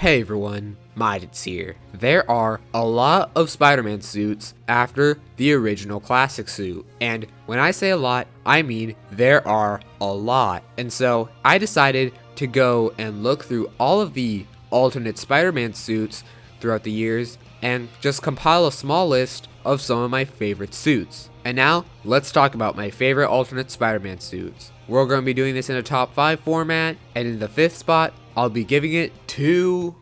Hey everyone, Midits here. There are a lot of Spider-Man suits after the original classic suit. And when I say a lot, I mean there are a lot. And so I decided to go and look through all of the alternate Spider-Man suits throughout the years and just compile a small list of some of my favorite suits. And now, let's talk about my favorite alternate Spider-Man suits. We're going to be doing this in a top 5 format, and in the 5th spot, I'll be giving it to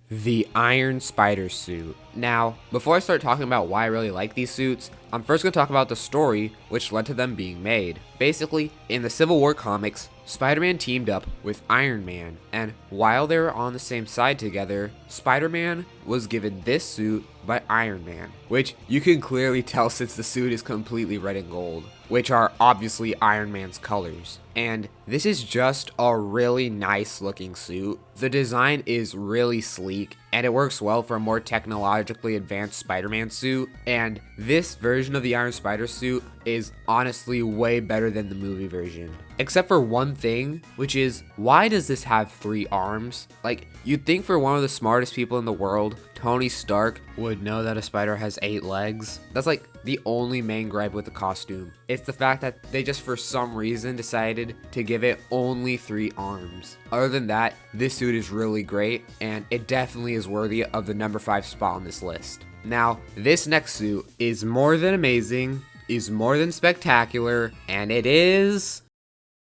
the Iron Spider suit. Now, before I start talking about why I really like these suits, I'm first going to talk about the story which led to them being made. Basically, in the Civil War comics, Spider-Man teamed up with Iron Man, and while they were on the same side together, Spider-Man was given this suit by Iron Man, which you can clearly tell since the suit is completely red and gold, which are obviously Iron Man's colors. And this is just a really nice looking suit. The design is really sleek, and it works well for a more technologically advanced Spider-Man suit, and this version of the Iron Spider suit is honestly way better than the movie version. Except for one thing, which is, why does this have 3 arms? Like, you'd think for one of the smartest people in the world, Tony Stark, would know that a spider has 8 legs. That's like the only main gripe with the costume. It's the fact that they just for some reason decided to give it only 3 arms. Other than that, this suit is really great, and it definitely is worthy of the number 5 spot on this list. Now, this next suit is more than amazing, is more than spectacular, and it is...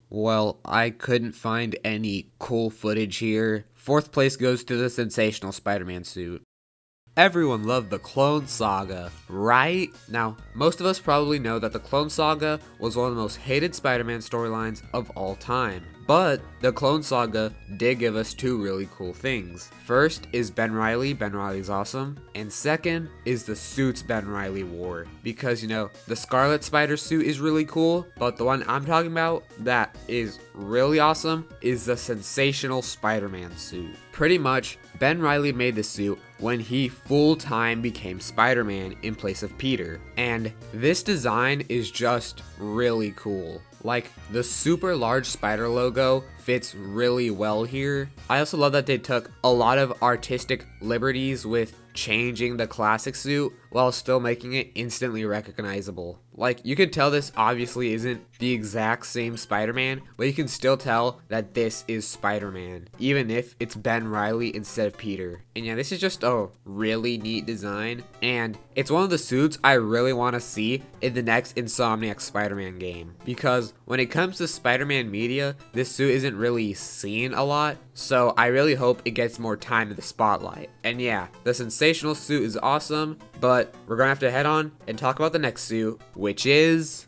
well, I couldn't find any cool footage here. 4th place goes to the Sensational Spider-Man suit. Everyone loved the Clone Saga, right? Now, most of us probably know that the Clone Saga was one of the most hated Spider-Man storylines of all time. But the Clone Saga did give us 2 really cool things. First is Ben Reilly. Ben Reilly's awesome. And second is the suits Ben Reilly wore. Because, you know, the Scarlet Spider suit is really cool, but the one I'm talking about that is really awesome is the Sensational Spider-Man suit. Pretty much, Ben Reilly made the suit when he full-time became Spider-Man in place of Peter. And this design is just really cool. Like, the super large spider logo fits really well here. I also love that they took a lot of artistic liberties with changing the classic suit while still making it instantly recognizable. Like, you could tell this obviously isn't the exact same Spider-Man, but you can still tell that this is Spider-Man, even if it's Ben Reilly instead of Peter. And yeah, this is just a really neat design, and it's one of the suits I really want to see in the next Insomniac Spider-Man game, because when it comes to Spider-Man media, this suit isn't really seen a lot, so I really hope it gets more time in the spotlight. And yeah, the Sensational suit is awesome, but we're gonna have to head on and talk about the next suit, which is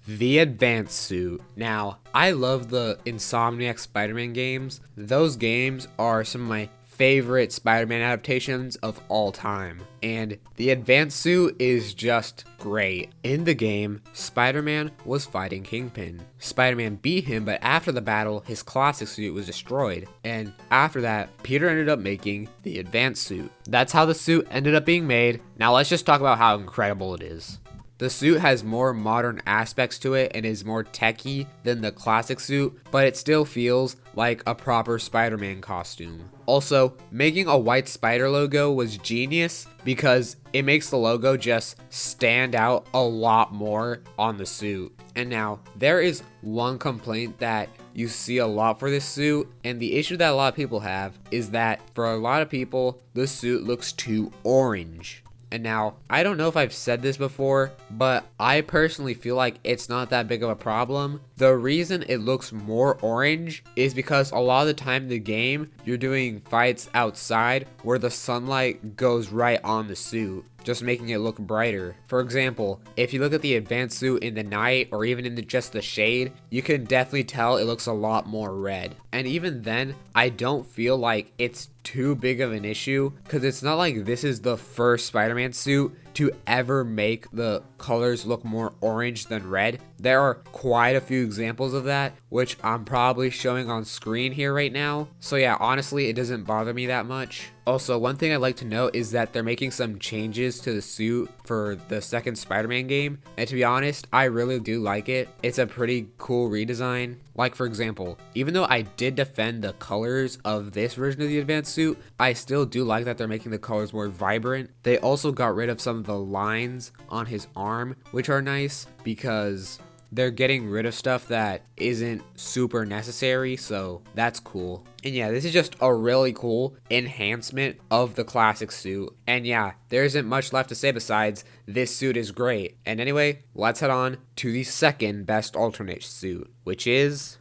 the Advanced suit. Now, I love the Insomniac Spider-Man games. Those games are some of my favorite Spider-Man adaptations of all time, and the Advanced suit is just great. In the game, Spider-Man was fighting Kingpin. Spider-Man beat him, but after the battle, his classic suit was destroyed, and after that, Peter ended up making the Advanced suit. That's how the suit ended up being made. Now let's just talk about how incredible it is. The suit has more modern aspects to it and is more techy than the classic suit, but it still feels like a proper Spider-Man costume. Also, making a white spider logo was genius because it makes the logo just stand out a lot more on the suit. And now, there is one complaint that you see a lot for this suit, and the issue that a lot of people have is that for a lot of people, the suit looks too orange. And now, I don't know if I've said this before, but I personally feel like it's not that big of a problem. The reason it looks more orange is because a lot of the time in the game, you're doing fights outside where the sunlight goes right on the suit, just making it look brighter. For example, if you look at the Advanced suit in the night or even in just the shade, you can definitely tell it looks a lot more red. And even then, I don't feel like it's too big of an issue because it's not like this is the first Spider-Man suit to ever make the colors look more orange than red. There are quite a few examples of that, which I'm probably showing on screen here right now. So yeah, honestly, it doesn't bother me that much. Also, one thing I'd like to note is that they're making some changes to the suit for the second Spider-Man game, and to be honest, I really do like it. It's a pretty cool redesign. Like, for example, even though I did defend the colors of this version of the advanced suit, I still do like that they're making the colors more vibrant. They also got rid of some of the lines on his arm, which are nice because they're getting rid of stuff that isn't super necessary, so that's cool. And yeah, this is just a really cool enhancement of the classic suit. And yeah, there isn't much left to say besides this suit is great. And anyway, let's head on to the second best alternate suit, which is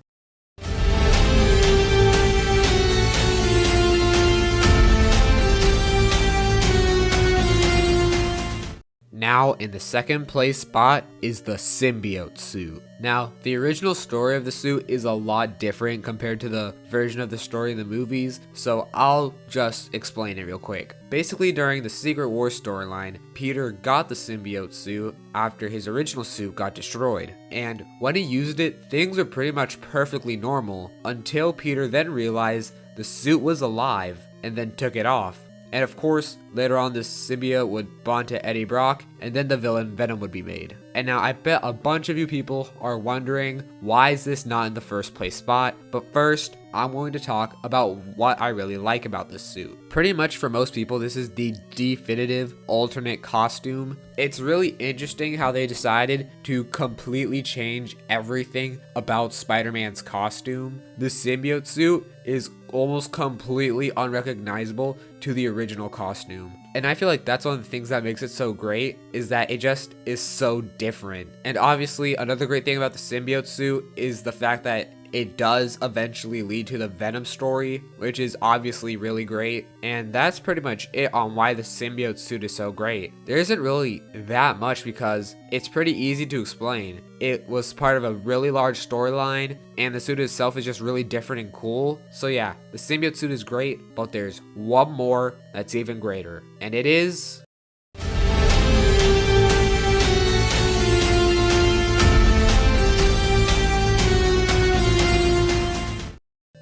now, in the second place spot is the symbiote suit. Now, the original story of the suit is a lot different compared to the version of the story in the movies, so I'll just explain it real quick. Basically, during the Secret Wars storyline, Peter got the symbiote suit after his original suit got destroyed. And when he used it, things were pretty much perfectly normal until Peter then realized the suit was alive and then took it off. And of course, later on this symbiote would bond to Eddie Brock, and then the villain Venom would be made. And now I bet a bunch of you people are wondering, why is this not in the first place spot? But first, I'm going to talk about what I really like about this suit. Pretty much for most people, this is the definitive alternate costume. It's really interesting how they decided to completely change everything about Spider-Man's costume. The symbiote suit is almost completely unrecognizable to the original costume. And I feel like that's one of the things that makes it so great, is that it just is so different. And obviously, another great thing about the symbiote suit is the fact that it does eventually lead to the Venom story, which is obviously really great. And that's pretty much it on why the symbiote suit is so great. There isn't really that much because it's pretty easy to explain. It was part of a really large storyline, and the suit itself is just really different and cool. So yeah, the symbiote suit is great, but there's one more that's even greater, and it is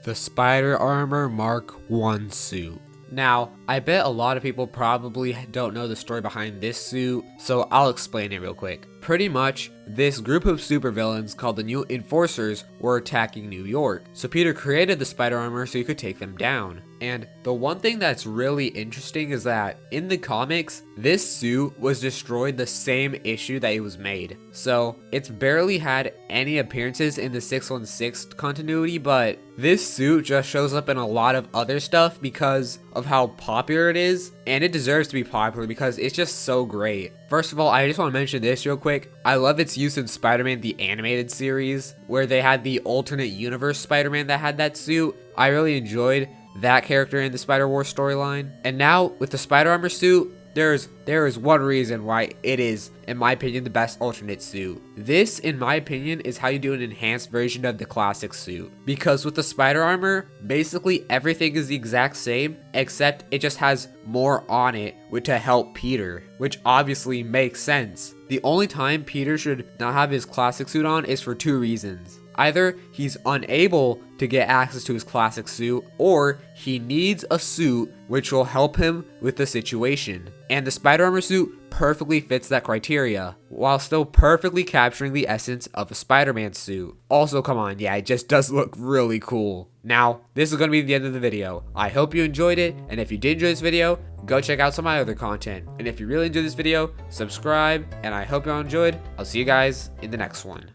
the Spider Armor Mark I suit. Now, I bet a lot of people probably don't know the story behind this suit, so I'll explain it real quick. Pretty much, this group of supervillains called the New Enforcers were attacking New York, so Peter created the Spider Armor so he could take them down. And the one thing that's really interesting is that in the comics, this suit was destroyed the same issue that it was made. So it's barely had any appearances in the 616 continuity, but this suit just shows up in a lot of other stuff because of how popular it is, and it deserves to be popular because it's just so great. First of all, I just want to mention this real quick. I love its use in Spider-Man the Animated Series, where they had the alternate universe Spider-Man that had that suit. I really enjoyed that character in the Spider-Wars storyline. And now, with the Spider Armor suit, there is one reason why it is, in my opinion, the best alternate suit. This, in my opinion, is how you do an enhanced version of the classic suit. Because with the Spider Armor, basically everything is the exact same, except it just has more on it to help Peter, which obviously makes sense. The only time Peter should not have his classic suit on is for two reasons. Either he's unable to get access to his classic suit, or he needs a suit which will help him with the situation. And the Spider Armor suit perfectly fits that criteria, while still perfectly capturing the essence of a Spider-Man suit. Also, come on, yeah, it just does look really cool. Now, this is going to be the end of the video. I hope you enjoyed it, and if you did enjoy this video, go check out some of my other content. And if you really enjoyed this video, subscribe, and I hope you all enjoyed. I'll see you guys in the next one.